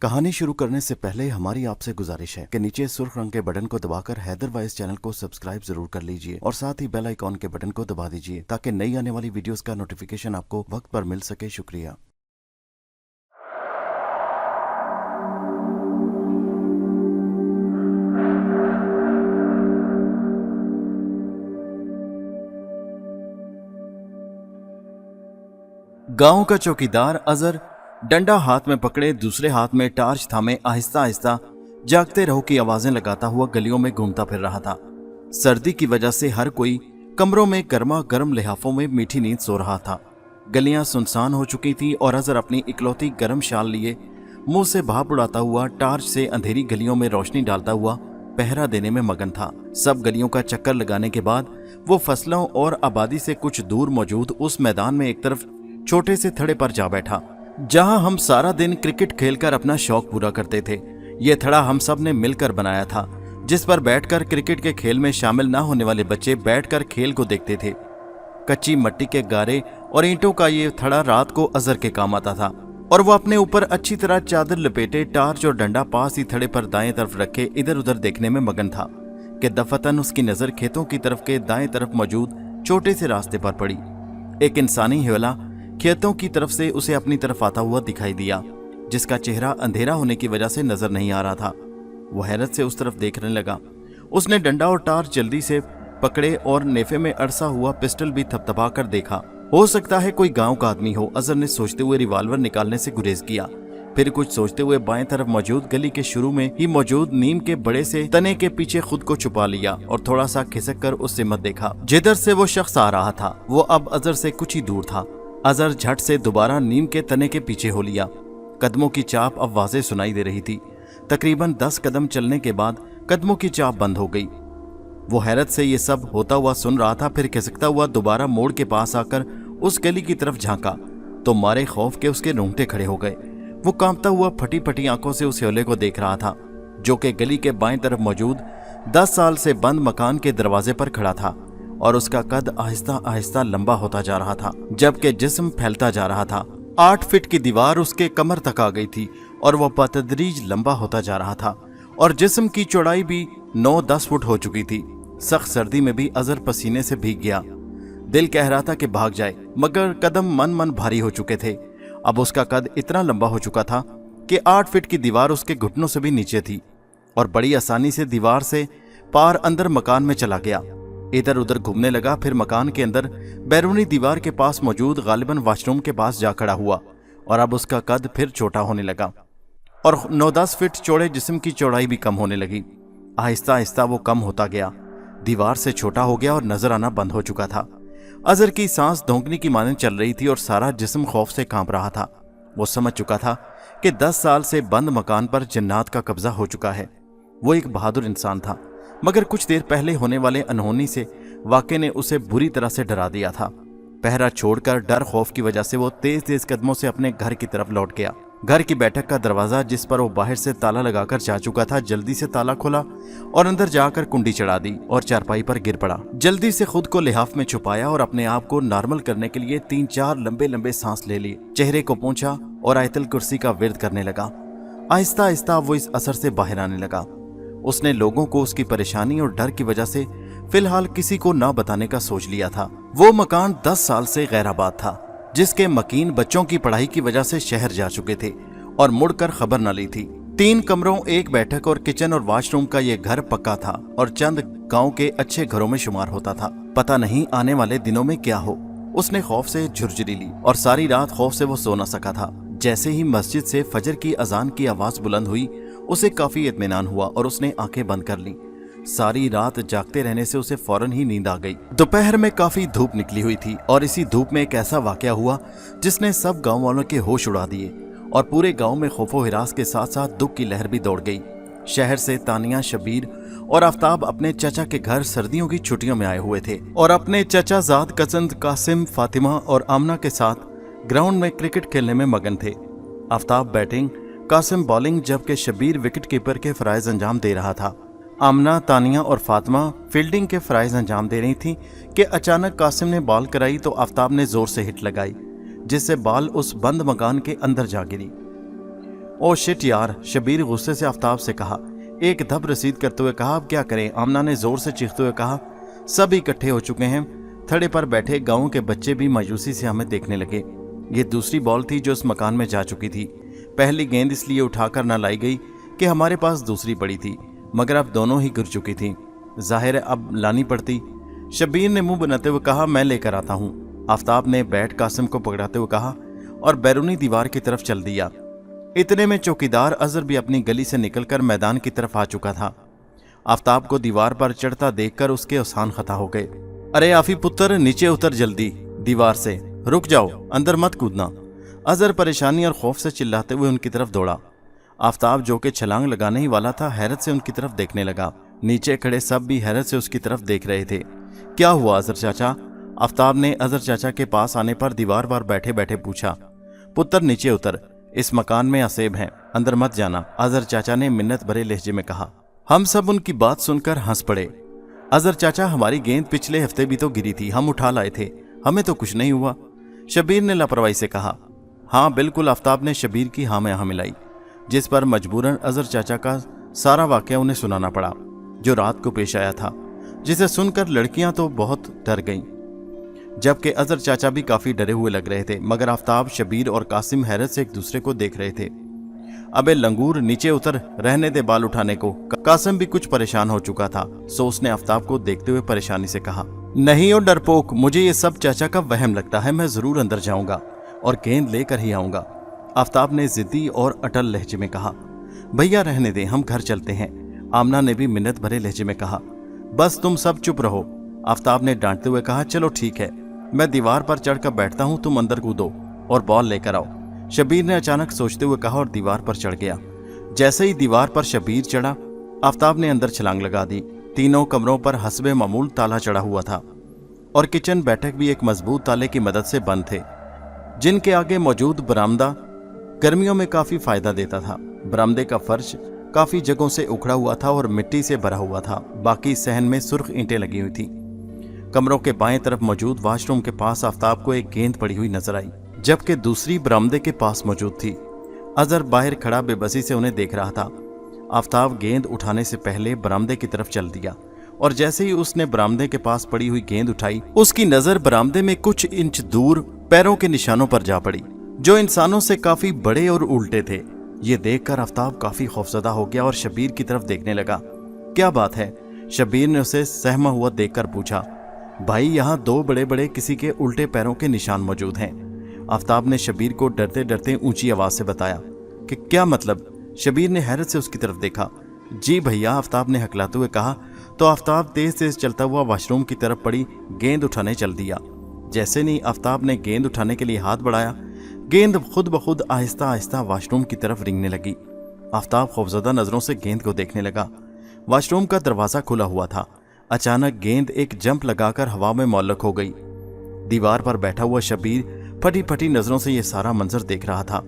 कहानी शुरू करने से पहले हमारी आपसे गुजारिश है कि नीचे सुर्ख रंग के बटन को दबाकर हैदर वाइस चैनल को सब्सक्राइब जरूर कर लीजिए और साथ ही बेल आइकॉन के बटन को दबा दीजिए ताकि नई आने वाली वीडियोस का नोटिफिकेशन आपको वक्त पर मिल सके। शुक्रिया। गांव का चौकीदार अजहर डंडा हाथ में पकड़े दूसरे हाथ में टार्च थामे आहिस्ता आहिस्ता जागते रहो की आवाजें लगाता हुआ गलियों में घूमता फिर रहा था। सर्दी की वजह से हर कोई कमरों में गर्मा गर्म लिहाफों में मीठी नींद सो रहा था। गलियां सुनसान हो चुकी थी और अजहर अपनी इकलौती गर्म शाल लिए मुंह से भाप उड़ाता हुआ टार्च से अंधेरी गलियों में रोशनी डालता हुआ पहरा देने में मगन था। सब गलियों का चक्कर लगाने के बाद वो फसलों और आबादी से कुछ दूर मौजूद उस मैदान में एक तरफ छोटे से थड़े पर जा बैठा जहां हम सारा दिन क्रिकेट खेलकर अपना शौक पूरा करते थे। यह थड़ा हम सब ने मिलकर बनाया था, जिस पर बैठकर क्रिकेट के खेल में शामिल न होने वाले बच्चे बैठकर खेल को देखते थे। कच्ची मिट्टी के गारे और ईंटों का ये थड़ा रात को अजहर के काम आता था और वो अपने ऊपर अच्छी तरह चादर लपेटे टार्च और डंडा पास ही थड़े पर दाएं तरफ रखे इधर उधर देखने में मगन था कि दफतन उसकी नजर खेतों की तरफ के दाएं तरफ मौजूद छोटे से रास्ते पर पड़ी। एक इंसानी हिवला खेतों की तरफ से उसे अपनी तरफ आता हुआ दिखाई दिया, जिसका चेहरा अंधेरा होने की वजह से नजर नहीं आ रहा था। वो हैरत से उस तरफ देखने लगा। उसने डंडा और टार्च जल्दी से पकड़े और नेफे में अड़सा हुआ पिस्टल भी थपथपा कर देखा। हो सकता है कोई गांव का आदमी हो, अजहर ने सोचते हुए रिवाल्वर निकालने से गुरेज किया। फिर कुछ सोचते हुए बाएं तरफ मौजूद गली के शुरू में ही मौजूद नीम के बड़े से तने के पीछे खुद को छुपा लिया और थोड़ा सा खिसक कर उससे मत देखा। जिधर से वो शख्स आ रहा था वो अब अजहर से कुछ ही दूर था। अजहर झट से दोबारा नीम के तने के पीछे हो लिया। कदमों की चाप अब वाज़ेह सुनाई दे रही थी। तकरीबन 10 कदम चलने के बाद कदमों की चाप बंद हो गई। वो हैरत से ये सब होता हुआ सुन रहा था। फिर खिसकता हुआ दोबारा मोड़ के पास आकर उस गली की तरफ झांका तो मारे खौफ के उसके रोंगटे खड़े हो गए। वो कांपता हुआ फटी फटी आंखों से उस ह्योले को देख रहा था जो कि गली के बाएं तरफ मौजूद 10 साल से बंद मकान के दरवाजे पर खड़ा था और उसका कद आहिस्ता आहिस्ता लंबा होता जा रहा था जबकि जिस्म फैलता जा रहा था। 8 फीट की दीवार उसके कमर तक आ गई थी और वह बतदरीज लंबा होता जा रहा था और जिस्म की चौड़ाई भी 9-10 फुट हो चुकी थी। सख्त सर्दी में भी अजहर पसीने से भीग गया। दिल कह रहा था कि भाग जाए, मगर कदम मन मन भारी हो चुके थे। अब उसका कद इतना लंबा हो चुका था कि 8 फीट की दीवार उसके घुटनों से भी नीचे थी और बड़ी आसानी से दीवार से पार अंदर मकान में चला गया। इधर उधर घूमने लगा। फिर मकान के अंदर बैरूनी दीवार के पास मौजूद गालिबन वॉशरूम के पास जा खड़ा हुआ और अब उसका कद फिर छोटा होने लगा और 9-10 फीट चौड़े जिस्म की चौड़ाई भी कम होने लगी। आहिस्ता आहिस्ता वो कम होता गया, दीवार से छोटा हो गया और नजर आना बंद हो चुका था। अजहर की सांस धोंकने की मानंद चल रही थी और सारा जिस्म खौफ से कांप रहा था। वो समझ चुका था कि 10 साल से बंद मकान पर जन्नात का कब्जा हो चुका है। वो एक बहादुर इंसान था, मगर कुछ देर पहले होने वाले अनहोनी से वाक़े ने उसे बुरी तरह से डरा दिया था। पहरा छोड़कर डर खौफ की वजह से वो तेज तेज कदमों से अपने घर की तरफ लौट गया। घर की बैठक का दरवाजा जिस पर वो बाहर से ताला लगाकर जा चुका था जल्दी से ताला खोला और अंदर जाकर कुंडी चढ़ा दी और चारपाई पर गिर पड़ा। जल्दी से खुद को लिहाफ में छुपाया और अपने आप को नॉर्मल करने के लिए 3-4 लंबे लंबे सांस ले लिए। चेहरे को पोंछा और आयतल कुर्सी का विर्द करने लगा। आहिस्ता आहिस्ता वो इस असर से बाहर आने लगा। उसने लोगों को उसकी परेशानी और डर की वजह से फिलहाल किसी को ना बताने का सोच लिया था। वो मकान 10 साल से गैराबाद था, जिसके मकीन बच्चों की पढ़ाई की वजह से शहर जा चुके थे और मुड़कर खबर न ली थी। 3 कमरों, 1 बैठक और किचन और वॉशरूम का ये घर पक्का था और चंद गांव के अच्छे घरों में शुमार होता था। पता नहीं आने वाले दिनों में क्या हो। उसने खौफ से झुरझुरी ली और सारी रात खौफ से वो सो न सका था। जैसे ही मस्जिद से फजर की अजान की आवाज बुलंद हुई उसे काफी इत्मीनान हुआ और उसने आंखें बंद कर ली। सारी रात जागते रहने से उसे फौरन ही नींद आ गई। दोपहर में काफी धूप निकली हुई थी और इसी धूप में एक ऐसा वाकया हुआ जिसने सब गांव वालों के होश उड़ा दिए और पूरे गांव में खौफो हिरास के साथ साथ दुख की लहर भी दौड़ गई। शहर से तानिया, शबीर और आफ्ताब अपने चचा के घर सर्दियों की छुट्टियों में आए हुए थे और अपने चचा जाद कचंद कासिम, फातिमा और आमना के साथ ग्राउंड में क्रिकेट खेलने में मगन थे। आफ्ताब बैटिंग, कासिम बॉलिंग, जबकि शबीर विकेट कीपर के फराइज अंजाम दे रहा था। आमना, तानिया और फातिमा फील्डिंग के फराइज अंजाम दे रही थी कि अचानक कासिम ने बॉल कराई तो आफ्ताब ने जोर से हिट लगाई जिससे बॉल उस बंद मकान के अंदर जा गिरी। ओ शिट यार, शबीर गुस्से से आफ्ताब से कहा। एक धब रसीद करते हुए कहा, अब क्या करें? आमना ने जोर से चीखते हुए कहा। सब इकट्ठे हो चुके हैं। थड़े पर बैठे गांव के बच्चे भी मायूसी से हमें देखने लगे। ये दूसरी बॉल थी जो उस मकान में जा चुकी थी। पहली गेंद इसलिए उठाकर न लाई गई कि हमारे पास दूसरी पड़ी थी, मगर अब दोनों ही गिर चुकी थी। जाहिर है अब लानी पड़ती। शबीर ने मुंह बनाते हुए कहा, मैं लेकर आता हूँ। आफ्ताब ने बैट कासिम को पकड़ाते हुए कहा और बैरूनी दीवार की तरफ चल दिया। इतने में चौकीदार अजहर भी अपनी गली से निकलकर मैदान की तरफ आ चुका था। आफ्ताब को दीवार पर चढ़ता देखकर उसके औसान खता हो गए। अरे आफी पुत्र, नीचे उतर जल्दी, दीवार से रुक जाओ, अंदर मत कूदना। अजहर परेशानी और खौफ से चिल्लाते हुए उनकी तरफ दौड़ा। आफ्ताब जो कि छलांग लगाने ही वाला था, हैरत से उनकी तरफ देखने लगा। नीचे खड़े सब भी हैरत से उसकी तरफ देख रहे थे। क्या हुआ अजहर चाचा? आफ्ताब ने अजहर चाचा के पास आने पर दीवार पर बैठे बैठे पूछा। पुत्र नीचे उतर, इस मकान में असेब हैं, अंदर मत जाना, अजहर चाचा ने मिन्नत भरे लहजे में कहा। हम सब उनकी बात सुनकर हंस पड़े। अजहर चाचा, हमारी गेंद पिछले हफ्ते भी तो गिरी थी, हम उठा लाए थे, हमें तो कुछ नहीं हुआ, शबीर ने लापरवाही से कहा। हाँ बिल्कुल, आफ्ताब ने शबीर की हाँ में हाँ मिलाई, जिस पर मजबूरन अजहर चाचा का सारा वाकया उन्हें सुनाना पड़ा जो रात को पेश आया था, जिसे सुनकर लड़कियां तो बहुत डर गईं, जबकि अजहर चाचा भी काफी डरे हुए लग रहे थे। मगर आफ्ताब, शबीर और कासिम हैरत से एक दूसरे को देख रहे थे। अबे लंगूर, नीचे उतर, रहने दे बाल उठाने को। कासिम भी कुछ परेशान हो चुका था, सो उसने आफ्ताब को देखते हुए परेशानी से कहा, नहीं ओ डरपोक, मुझे ये सब चाचा का वहम लगता है, मैं जरूर अंदर जाऊंगा और गेंद लेकर ही आऊंगा। आफ्ताब ने जिद्दी और अटल लहजे में कहा। भैया रहने दें, हम घर चलते हैं, आमना ने भी मिन्नत भरे लहजे में कहा। बस तुम सब चुप रहो, आफ्ताब ने डांटते हुए कहा। चलो ठीक है, मैं दीवार पर चढ़कर बैठता हूं, तुम अंदर कूदो और बॉल लेकर आओ, शबीर ने अचानक सोचते हुए कहा और दीवार पर चढ़ गया। जैसे ही दीवार पर शबीर चढ़ा, आफ्ताब ने अंदर छलांग लगा दी। तीनों कमरों पर हस्बे मामूल ताला चढ़ा हुआ था और किचन बैठक भी एक मजबूत ताले की मदद से बंद थे, जिनके आगे मौजूद बरामदा गर्मियों में काफी फायदा देता था। बरामदे का फर्श काफी जगहों से उखड़ा हुआ था और मिट्टी से भरा हुआ था, बाकी सहन में सुर्ख ईंटें लगी हुई थी। कमरों के बाएं तरफ मौजूद वॉशरूम के पास आफ्ताब को एक गेंद पड़ी हुई नजर आई, जबकि दूसरी बरामदे के पास मौजूद थी। अजहर बाहर खड़ा बेबसी से उन्हें देख रहा था। आफ्ताब गेंद उठाने से पहले बरामदे की तरफ चल दिया और जैसे ही उसने बरामदे के पास पड़ी हुई गेंद उठाई, उसकी नजर बरामदे में कुछ इंच दूर पैरों के निशानों पर जा पड़ी, जो इंसानों से काफी बड़े और उल्टे थे। ये देखकर आफ्ताब काफी खौफजदा हो गया और शबीर की तरफ देखने लगा। क्या बात है? शबीर ने उसे सहमा हुआ देखकर पूछा। भाई, यहाँ दो बड़े बड़े किसी के उल्टे पैरों के निशान मौजूद हैं, आफ्ताब ने शबीर को डरते डरते ऊंची आवाज से बताया। कि क्या मतलब? शबीर ने हैरत से उसकी तरफ देखा। जी भैया, आफ्ताब ने हकलाते हुए कहा। तो आफ्ताब तेज तेज चलता हुआ वॉशरूम की तरफ पड़ी गेंद उठाने चल दिया। जैसे नहीं आफ्ताब ने गेंद उठाने के लिए हाथ बढ़ाया, गेंद खुद ब खुद आहिस्ता आहिस्ता वॉशरूम की तरफ रेंगने लगी। आफ्ताब खौफजदा नजरों से गेंद को देखने लगा। वॉशरूम का दरवाजा खुला हुआ था। अचानक गेंद एक जंप लगाकर हवा में मौलक हो गई। दीवार पर बैठा हुआ शबीर फटी फटी नजरों से यह सारा मंजर देख रहा था।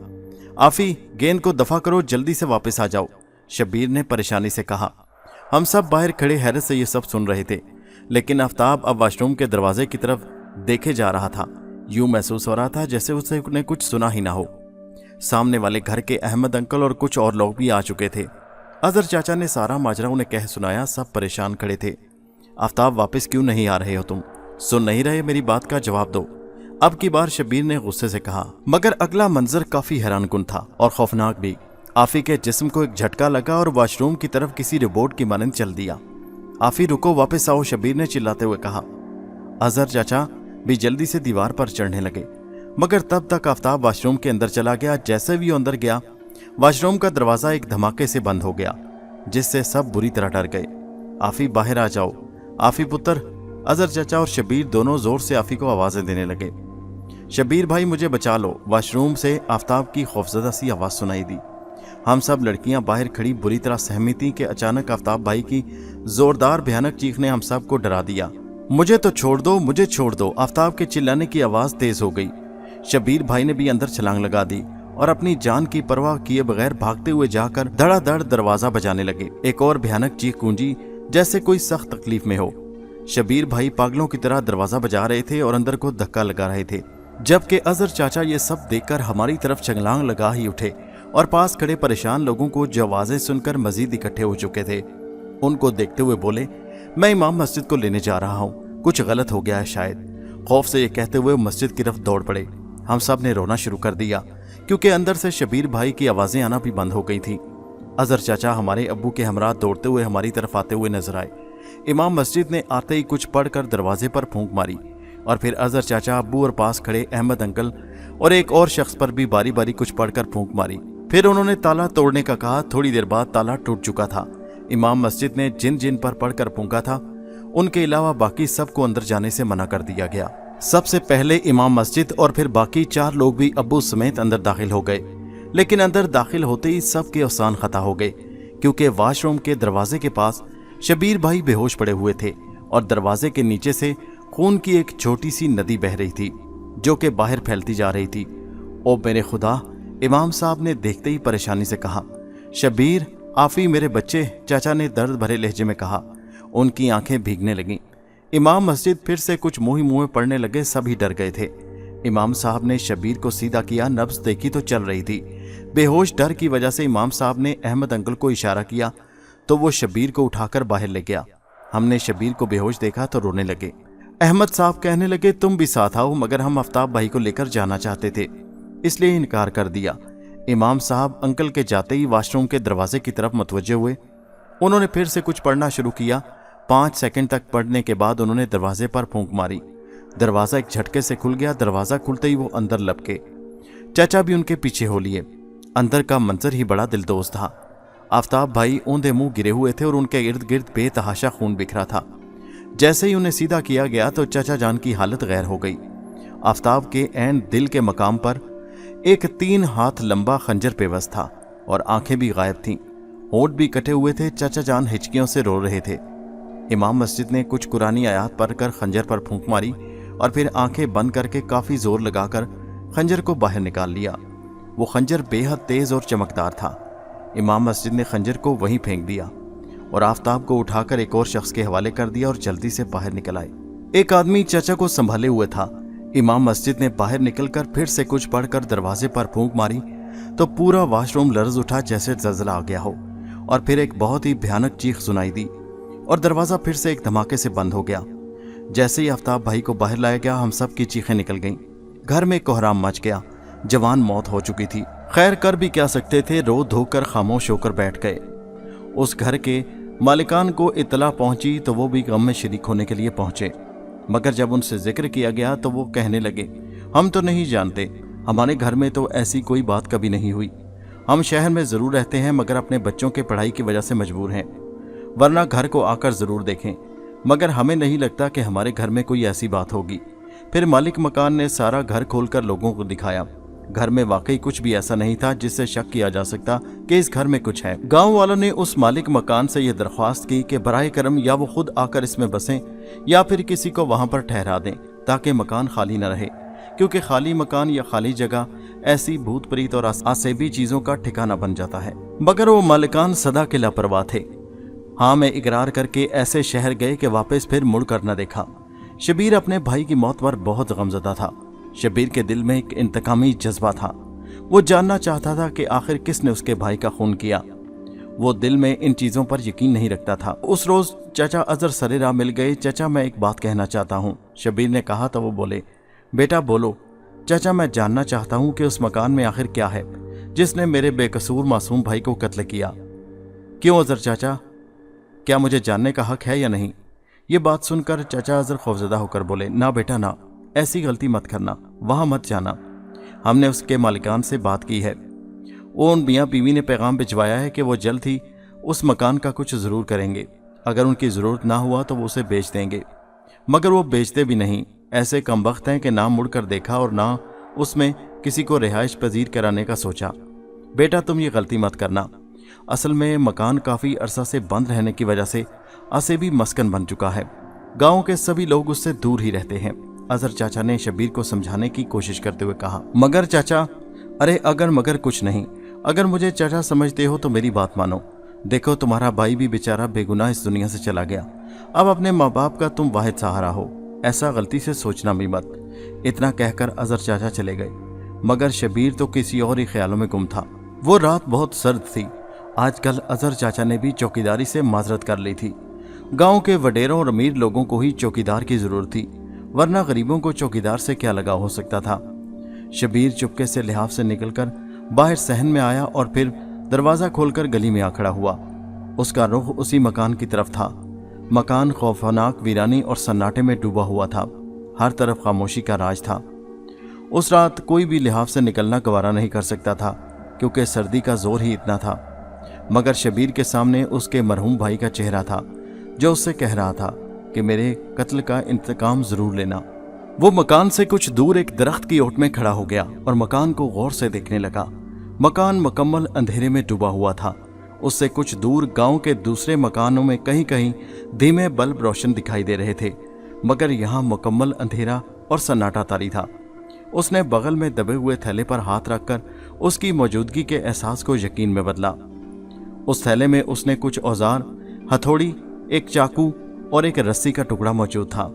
आफी, गेंद को दफा करो, जल्दी से वापस आ जाओ, शबीर ने परेशानी से कहा। हम सब बाहर खड़े हैरत से ये सब सुन रहे थे, लेकिन आफ्ताब अब वॉशरूम के दरवाजे की तरफ देखे जा रहा था। यूं महसूस हो रहा था जैसे उसने कुछ सुना ही ना हो। सामने वाले घर के अहमद अंकल और कुछ और लोग भी आ चुके थे। अजहर चाचा ने सारा माजरा उन्हें कह सुनाया। सब परेशान खड़े थे। आफ्ताब, वापस क्यों नहीं आ रहे हो तुम? सुन नहीं रहे? मेरी बात का जवाब दो, अब की बार शबीर ने गुस्से से कहा। मगर अगला मंजर काफी हैरानकुन था और खौफनाक भी। आफी के जिस्म को एक झटका लगा और वॉशरूम की तरफ किसी रोबोट की मानंद चल दिया। आफी रुको, वापस आओ, शबीर ने चिल्लाते हुए कहा। अजहर चाचा भी जल्दी से दीवार पर चढ़ने लगे, मगर तब तक आफ्ताब वॉशरूम के अंदर चला गया। जैसे भी वो अंदर गया, वॉशरूम का दरवाजा एक धमाके से बंद हो गया, जिससे सब बुरी तरह डर गए। आफी, बाहर आ जाओ, आफी पुत्र। अजहर चाचा और शबीर दोनों जोर से आफी को आवाजें देने लगे। शबीर भाई, मुझे बचा लो, वॉशरूम से आफ्ताब की खौफजदा सी आवाज सुनाई दी। हम सब लड़कियां बाहर खड़ी बुरी तरह सहमी थीं कि अचानक आफ्ताब भाई की जोरदार भयानक चीख ने हम सब को डरा दिया। मुझे तो छोड़ दो, मुझे छोड़ दो, आफ्ताब के चिल्लाने की आवाज तेज हो गई। शबीर भाई ने भी अंदर छलांग लगा दी और अपनी जान की परवाह किए बगैर भागते हुए जाकर धड़ाधड़ दरवाजा बजाने लगे। एक और भयानक चीख गूंजी जैसे कोई सख्त तकलीफ में हो। शबीर भाई पागलों की तरह दरवाजा बजा रहे थे और अंदर को धक्का लगा रहे थे, जबकि अजहर चाचा ये सब देखकर हमारी तरफ छलांग लगा ही उठे और पास खड़े परेशान लोगों को जो आवाजें सुनकर मजीद इकट्ठे हो चुके थे उनको देखते हुए बोले, मैं इमाम मस्जिद को लेने जा रहा हूँ, कुछ गलत हो गया है शायद। खौफ से ये कहते हुए मस्जिद की तरफ दौड़ पड़े। हम सब ने रोना शुरू कर दिया क्योंकि अंदर से शबीर भाई की आवाजें आना भी बंद हो गई थी। अजहर चाचा हमारे अब्बू के हमरा दौड़ते हुए हमारी तरफ आते हुए नजर आए। इमाम मस्जिद ने आते ही कुछ पढ़कर दरवाजे पर फूंक मारी और फिर अजहर चाचा, अब्बू और पास खड़े अहमद अंकल और एक और शख्स पर भी बारी बारी कुछ पढ़कर फूंक मारी। फिर उन्होंने ताला तोड़ने का कहा। थोड़ी देर बाद ताला टूट चुका था। इमाम मस्जिद ने जिन जिन पर पढ़कर फूंका था उनके अलावा बाकी सबको अंदर जाने से मना कर दिया गया। सबसे पहले इमाम मस्जिद और फिर बाकी 4 लोग भी अब्बू समेत अंदर दाखिल हो गए, लेकिन अंदर दाखिल होते ही सबके अवसान खता हो गए क्योंकि वॉशरूम के दरवाजे के पास शबीर भाई बेहोश पड़े हुए थे और दरवाजे के नीचे से खून की एक छोटी सी नदी बह रही थी जो कि बाहर फैलती जा रही थी। ओ मेरे खुदा, इमाम साहब ने देखते ही परेशानी से कहा, शबीर, आफी मेरे बच्चे, चाचा ने दर्द भरे लहजे में कहा। उनकी आंखें भीगने लगीं। इमाम मस्जिद फिर से कुछ मुंह ही मुंह में पड़ने लगे। सभी डर गए थे। इमाम साहब ने शबीर को सीधा किया। नब्ज देखी तो चल रही थी। बेहोश डर की वजह से इमाम साहब ने अहमद अंकल को इशारा किया तो वो शबीर को उठाकर बाहर ले गया। हमने शबीर को बेहोश देखा तो रोने लगे। अहमद साहब कहने लगे, तुम भी साथ आओ, मगर हम आफ्ताब भाई को लेकर जाना चाहते थे इसलिए इनकार कर दिया। इमाम साहब अंकल के जाते ही वॉशरूम के दरवाजे की तरफ मुतवज्जे हुए। उन्होंने फिर से कुछ पढ़ना शुरू किया। 5 सेकंड तक पढ़ने के बाद उन्होंने दरवाजे पर फूंक मारी। दरवाजा एक झटके से खुल गया। दरवाजा खुलते ही वो अंदर लपके। चाचा भी उनके पीछे हो लिए। अंदर का मंजर ही बड़ा दिलदोज था। आफ्ताब भाई औंधे मुंह गिरे हुए थे और उनके इर्द गिर्द बेतहाशा खून बिखरा था। जैसे ही उन्हें सीधा किया गया तो चाचा जान की हालत गैर हो गई। आफ्ताब के ऐन दिल के मकाम पर एक 3 हाथ लंबा खंजर पेवस्त था और आंखें भी गायब थीं। होंठ भी कटे हुए थे। चाचा जान हिचकियों से रो रहे थे। इमाम मस्जिद ने कुछ कुरानी आयात पढ़कर खंजर पर फूंक मारी और फिर आंखें बंद करके काफी जोर लगाकर खंजर को बाहर निकाल लिया। वो खंजर बेहद तेज और चमकदार था। इमाम मस्जिद ने खंजर को वहीं फेंक दिया और आफ्ताब को उठाकर एक और शख्स के हवाले कर दिया और जल्दी से बाहर निकल आए। एक आदमी चाचा को संभाले हुए था। इमाम मस्जिद ने बाहर निकलकर फिर से कुछ पढ़कर दरवाजे पर फूंक मारी तो पूरा वॉशरूम लर्ज उठा जैसे जलजला आ गया हो और फिर एक बहुत ही भयानक चीख सुनाई दी और दरवाजा फिर से एक धमाके से बंद हो गया। जैसे ही आफ्ताब भाई को बाहर लाया गया हम सब की चीखें निकल गईं। घर में कोहराम मच गया। जवान मौत हो चुकी थी। खैर कर भी क्या सकते थे। रो धोकर खामोश होकर बैठ गए। उस घर के मालिकान को इतला पहुंची तो वो भी गम में शरीक होने के लिए पहुंचे, मगर जब उनसे जिक्र किया गया तो वो कहने लगे, हम तो नहीं जानते, हमारे घर में तो ऐसी कोई बात कभी नहीं हुई। हम शहर में ज़रूर रहते हैं मगर अपने बच्चों के पढ़ाई की वजह से मजबूर हैं, वरना घर को आकर ज़रूर देखें, मगर हमें नहीं लगता कि हमारे घर में कोई ऐसी बात होगी। फिर मालिक मकान ने सारा घर खोलकर लोगों को दिखाया। घर में वाकई कुछ भी ऐसा नहीं था जिससे शक किया जा सकता कि इस घर में कुछ है। गांव वालों ने उस मालिक मकान से यह दरख्वास्त की कि बराए करम या वो खुद आकर इसमें बसें या फिर किसी को वहां पर ठहरा दें ताकि मकान खाली न रहे, क्योंकि खाली मकान या खाली जगह ऐसी भूत प्रीत और आसेबी चीजों का ठिकाना बन जाता है। मगर वो मालिकान सदा के लापरवाह थे। हाँ में इकरार करके ऐसे शहर गए कि वापस फिर मुड़ कर न देखा। शबीर अपने भाई की मौत पर बहुत गमज़दा था। शबीर के दिल में एक इंतकामी जज्बा था। वो जानना चाहता था कि आखिर किसने उसके भाई का खून किया। वो दिल में इन चीज़ों पर यकीन नहीं रखता था। उस रोज़ चाचा अजहर सरे राह मिल गए। चाचा मैं एक बात कहना चाहता हूँ, शबीर ने कहा तो वो बोले, बेटा बोलो। चाचा मैं जानना चाहता हूँ कि उस मकान में आखिर क्या है जिसने मेरे बेकसूर मासूम भाई को कत्ल किया। क्यों अजहर चाचा, क्या मुझे जानने का हक है या नहीं? ये बात सुनकर चाचा अजहर खौफजदा होकर बोले, ना बेटा ना, ऐसी गलती मत करना, वहां मत जाना। हमने उसके मालिकान से बात की है। वो उन मियाँ बीवी ने पैगाम भिजवाया है कि वो जल्द ही उस मकान का कुछ ज़रूर करेंगे। अगर उनकी ज़रूरत ना हुआ तो वो उसे बेच देंगे, मगर वो बेचते भी नहीं। ऐसे कमबख्त हैं कि ना मुड़कर देखा और ना उसमें किसी को रिहाइश पजीर कराने का सोचा। बेटा तुम ये गलती मत करना। असल में मकान काफ़ी अरसा से बंद रहने की वजह से असेबी मस्कन बन चुका है। गाँव के सभी लोग उससे दूर ही रहते हैं। अजहर चाचा ने शबीर को समझाने की कोशिश करते हुए कहा, मगर चाचा, अरे अगर मगर कुछ नहीं। अगर मुझे चाचा समझते हो तो मेरी बात मानो। देखो तुम्हारा भाई भी बेचारा बेगुनाह इस दुनिया से चला गया। अब अपने माँ बाप का तुम वाहिद सहारा हो, ऐसा गलती से सोचना भी मत। इतना कहकर अजहर चाचा चले गए, मगर शबीर तो किसी और ही ख्यालों में गुम था। वो रात बहुत सर्द थी। आजकल अजहर चाचा ने भी चौकीदारी से माजरत कर ली थी। गांव के वडेरों और अमीर लोगों को ही चौकीदार की जरूरत थी, वरना गरीबों को चौकीदार से क्या लगा हो सकता था। शबीर चुपके से लिहाफ से निकलकर बाहर सहन में आया और फिर दरवाज़ा खोलकर गली में आ खड़ा हुआ। उसका रुख उसी मकान की तरफ था। मकान खौफनाक वीरानी और सन्नाटे में डूबा हुआ था। हर तरफ खामोशी का राज था। उस रात कोई भी लिहाफ से निकलना गवारा नहीं कर सकता था, क्योंकि सर्दी का जोर ही इतना था। मगर शबीर के सामने उसके मरहूम भाई का चेहरा था, जो उससे कह रहा था कि मेरे कत्ल का इंतकाम जरूर लेना। वो मकान से कुछ दूर एक दरख्त की ओट में खड़ा हो गया और मकान को गौर से देखने लगा। मकान मुकम्मल अंधेरे में डूबा हुआ था। उससे कुछ दूर गांव के दूसरे मकानों में कहीं कहीं धीमे बल्ब रोशन दिखाई दे रहे थे, मगर यहाँ मुकम्मल अंधेरा और सन्नाटा तारी था। उसने बगल में दबे हुए थैले पर हाथ रखकर उसकी मौजूदगी के एहसास को यकीन में बदला। उस थैले में उसने कुछ औजार, हथौड़ी, एक चाकू और एक रस्सी का टुकड़ा मौजूद था।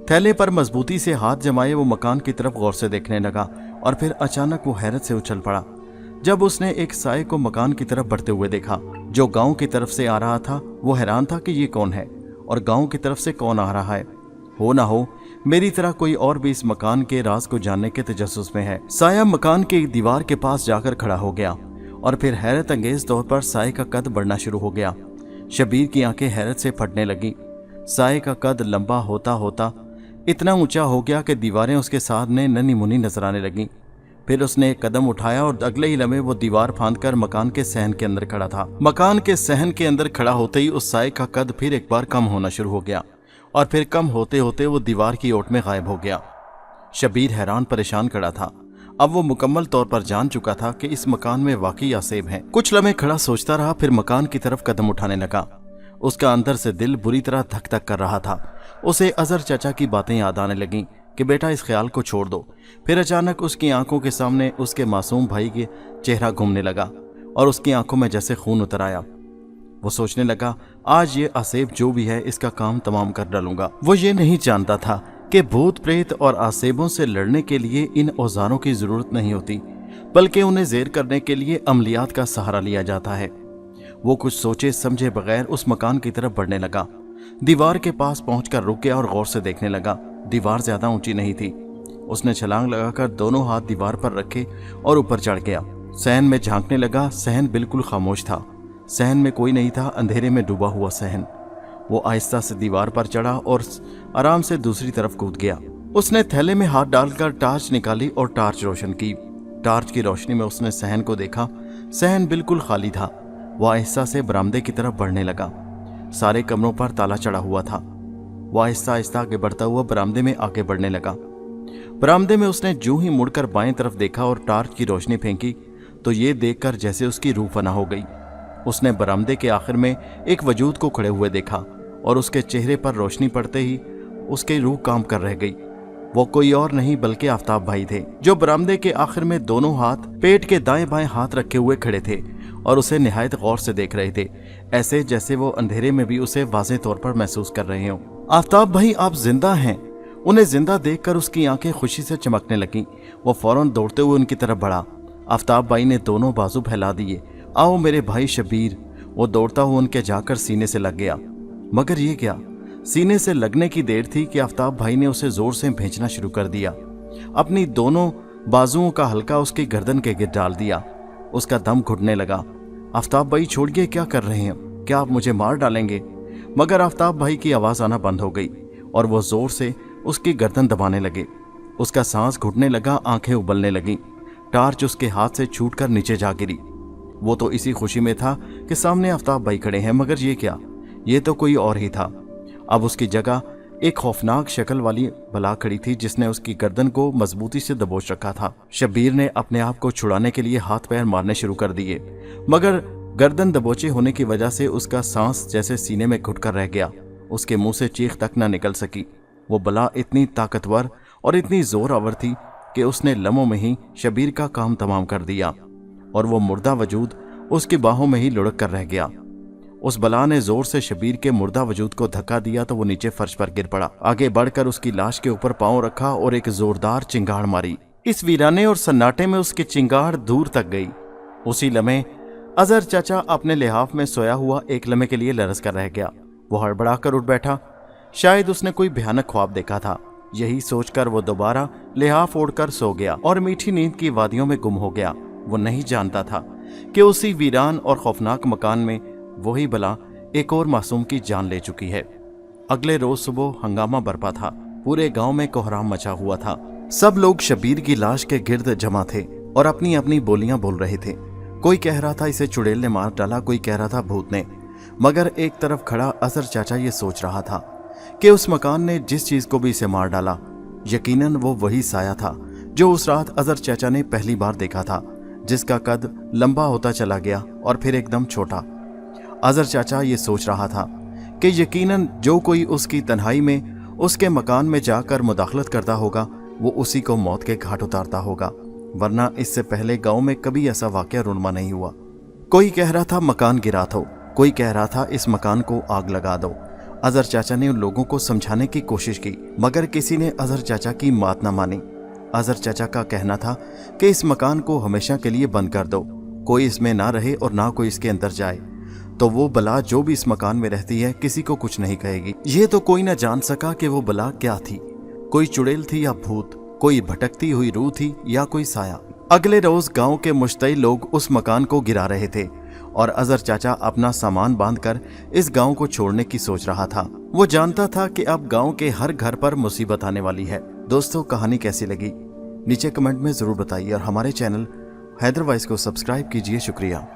थैले पर मजबूती से हाथ जमाए वो मकान की तरफ गौर से देखने लगा और फिर अचानक वो हैरत से उछल पड़ा जब उसने एक साए को मकान की तरफ बढ़ते हुए देखा, जो गांव की तरफ से आ रहा था। वो हैरान था कि ये कौन है और गांव की तरफ से कौन आ रहा है। हो ना हो मेरी तरह कोई और भी इस मकान के राज को जानने के तजस्सुस में है। साया मकान के एक दीवार के पास जाकर खड़ा हो गया और फिर हैरत अंगेज तौर पर साए का कद बढ़ना शुरू हो गया। शबीर की आंखें हैरत से फटने लगी। साए का कद लंबा होता होता इतना ऊंचा हो गया कि दीवारें उसके सामने नन्ही मुन्नी नजर आने लगी। फिर उसने एक कदम उठाया और अगले ही लम्हे वो दीवार फांदकर मकान के सहन के अंदर खड़ा था। मकान के सहन के अंदर खड़ा होते ही उस साए का कद फिर एक बार कम होना शुरू हो गया और फिर कम होते होते वो दीवार की ओट में गायब हो गया। शबीर हैरान परेशान खड़ा था। अब वो मुकम्मल तौर पर जान चुका था कि इस मकान में वाकई आसेब हैं। कुछ लम्हे खड़ा सोचता रहा, फिर मकान की तरफ कदम उठाने लगा। उसका अंदर से दिल बुरी तरह धक धक कर रहा था। उसे अजहर चाचा की बातें याद आने लगीं कि बेटा इस ख्याल को छोड़ दो। फिर अचानक उसकी आंखों के सामने उसके मासूम भाई के चेहरा घूमने लगा और उसकी आंखों में जैसे खून उतर आया। वो सोचने लगा, आज ये आसेब जो भी है इसका काम तमाम कर डालूंगा। वो ये नहीं जानता था कि भूत प्रेत और आसेबों से लड़ने के लिए इन औजारों की जरूरत नहीं होती, बल्कि उन्हें ज़ेर करने के लिए अमलियात का सहारा लिया जाता है। वो कुछ सोचे समझे बगैर उस मकान की तरफ बढ़ने लगा। दीवार के पास पहुंचकर रुक गया और गौर से देखने लगा। दीवार ज्यादा ऊंची नहीं थी। उसने छलांग लगाकर दोनों हाथ दीवार पर रखे और ऊपर चढ़ गया। सहन में झांकने लगा। सहन बिल्कुल खामोश था। सहन में कोई नहीं था, अंधेरे में डूबा हुआ सहन। वो आहिस्ता से दीवार पर चढ़ा और आराम से दूसरी तरफ कूद गया। उसने थैले में हाथ डालकर टार्च निकाली और टार्च रोशन की। टार्च की रोशनी में उसने सहन को देखा। सहन बिल्कुल खाली था। वह आहिस्ता से बरामदे की तरफ बढ़ने लगा। सारे कमरों पर ताला चढ़ा हुआ था। वह आहिस्ता आहिस्ता आगे बढ़ता हुआ बरामदे में आगे बढ़ने लगा। बरामदे में उसने जूं ही मुड़कर बाएं तरफ देखा और टार्च की रोशनी फेंकी तो ये देखकर जैसे उसकी रूह फना हो गई। उसने बरामदे के आखिर में एक वजूद को खड़े हुए देखा और उसके चेहरे पर रोशनी पड़ते ही उसकी रूह काम कर रह गई। वो कोई और नहीं बल्कि आफ्ताब भाई थे, जो बरामदे के आखिर में दोनों हाथ पेट के दाएं बाएं हाथ रखे हुए खड़े थे और उसे निहायत गौर से देख रहे थे, ऐसे जैसे वो अंधेरे में भी उसे वाज़ेह तौर पर महसूस कर रहे हों। आफ्ताब भाई, आप जिंदा हैं। उन्हें जिंदा देखकर उसकी आंखें खुशी से चमकने लगीं। वो फौरन दौड़ते हुए उनकी तरफ बढ़ा। आफ्ताब भाई ने दोनों बाजू फैला दिए। आओ मेरे भाई शबीर। वो दौड़ता हुआ उनके जाकर सीने से लग गया। मगर ये क्या, सीने से लगने की देर थी कि आफ्ताब भाई ने उसे जोर से भींचना शुरू कर दिया। अपनी दोनों बाजुओं का हल्का उसकी गर्दन के गिर डाल दिया। उसका दम घुटने लगा। आफ्ताब भाई छोड़िए, क्या कर रहे हैं? क्या आप मुझे मार डालेंगे? मगर आफ्ताब भाई की आवाज़ आना बंद हो गई और वो जोर से उसकी गर्दन दबाने लगे। उसका सांस घुटने लगा, आंखें उबलने लगीं। टार्च उसके हाथ से छूटकर नीचे जा गिरी। वो तो इसी खुशी में था कि सामने आफ्ताब भाई खड़े हैं, मगर ये क्या, ये तो कोई और ही था। अब उसकी जगह एक खौफनाक शक्ल वाली बला खड़ी थी जिसने उसकी गर्दन को मजबूती से दबोच रखा था। शबीर ने अपने आप को छुड़ाने के लिए हाथ पैर मारने शुरू कर दिए, मगर गर्दन दबोचे होने की वजह से उसका सांस जैसे सीने में घुटकर रह गया। उसके मुंह से चीख तक न निकल सकी। वो बला इतनी ताकतवर और इतनी जोर आवर थी कि उसने लम्हों में ही शबीर का काम तमाम कर दिया और वो मुर्दा वजूद उसकी बाहों में ही लुढ़क कर रह गया। उस बला ने जोर से शबीर के मुर्दा वजूद को धक्का दिया तो वो नीचे फर्श पर गिर पड़ा। आगे बढ़कर उसकी लाश के ऊपर पांव रखा और एक जोरदार चिंगाड़ मारी। इस वीराने और सन्नाटे में उसकी चिंगाड़ दूर तक गई। उसी लम्हे अजहर चाचा अपने लिहाफ में सोया हुआ एक लम्हे के लिए लरस कर रह गया। वो हड़बड़ा कर उठ बैठा। शायद उसने कोई भयानक ख्वाब देखा था। यही सोचकर वो दोबारा लिहाफ ओढ़कर सो गया और मीठी नींद की वादियों में गुम हो गया। वो नहीं जानता था कि उसी वीरान और खौफनाक मकान में वही बला एक और मासूम की जान ले चुकी है। अगले रोज सुबह हंगामा बरपा था। पूरे गांव में कोहराम मचा हुआ था। सब लोग शबीर की लाश के गिर्द जमा थे और अपनी अपनी बोलियां बोल रहे थे। कोई कह रहा था इसे चुड़ैल ने मार डाला, कोई कह रहा था भूत ने। मगर एक तरफ खड़ा अजहर चाचा ये सोच रहा था कि उस मकान ने जिस चीज को भी इसे मार डाला, यकीनन वो वही साया था जो उस रात अजहर चाचा ने पहली बार देखा था, जिसका कद लंबा होता चला गया और फिर एकदम छोटा। अजहर चाचा ये सोच रहा था कि यकीनन जो कोई उसकी तन्हाई में उसके मकान में जाकर मुदाखलत करता होगा वो उसी को मौत के घाट उतारता होगा, वरना इससे पहले गांव में कभी ऐसा वाकया रुनमा नहीं हुआ। कोई कह रहा था मकान गिरा दो, कोई कह रहा था इस मकान को आग लगा दो। अजहर चाचा ने उन लोगों को समझाने की कोशिश की, मगर किसी ने अजहर चाचा की बात न मानी। अजहर चाचा का कहना था कि इस मकान को हमेशा के लिए बंद कर दो, कोई इसमें ना रहे और ना कोई इसके अंदर जाए, तो वो बला जो भी इस मकान में रहती है किसी को कुछ नहीं कहेगी। ये तो कोई न जान सका कि वो बला क्या थी, कोई चुड़ैल थी या भूत, कोई भटकती हुई रूह थी या कोई साया। अगले रोज गांव के मुश्तई लोग उस मकान को गिरा रहे थे और अजहर चाचा अपना सामान बांधकर इस गांव को छोड़ने की सोच रहा था। वो जानता था कि अब गांव के हर घर पर मुसीबत आने वाली है। दोस्तों, कहानी कैसी लगी नीचे कमेंट में जरूर बताइए और हमारे चैनल हैदर वॉइस को सब्सक्राइब कीजिए। शुक्रिया।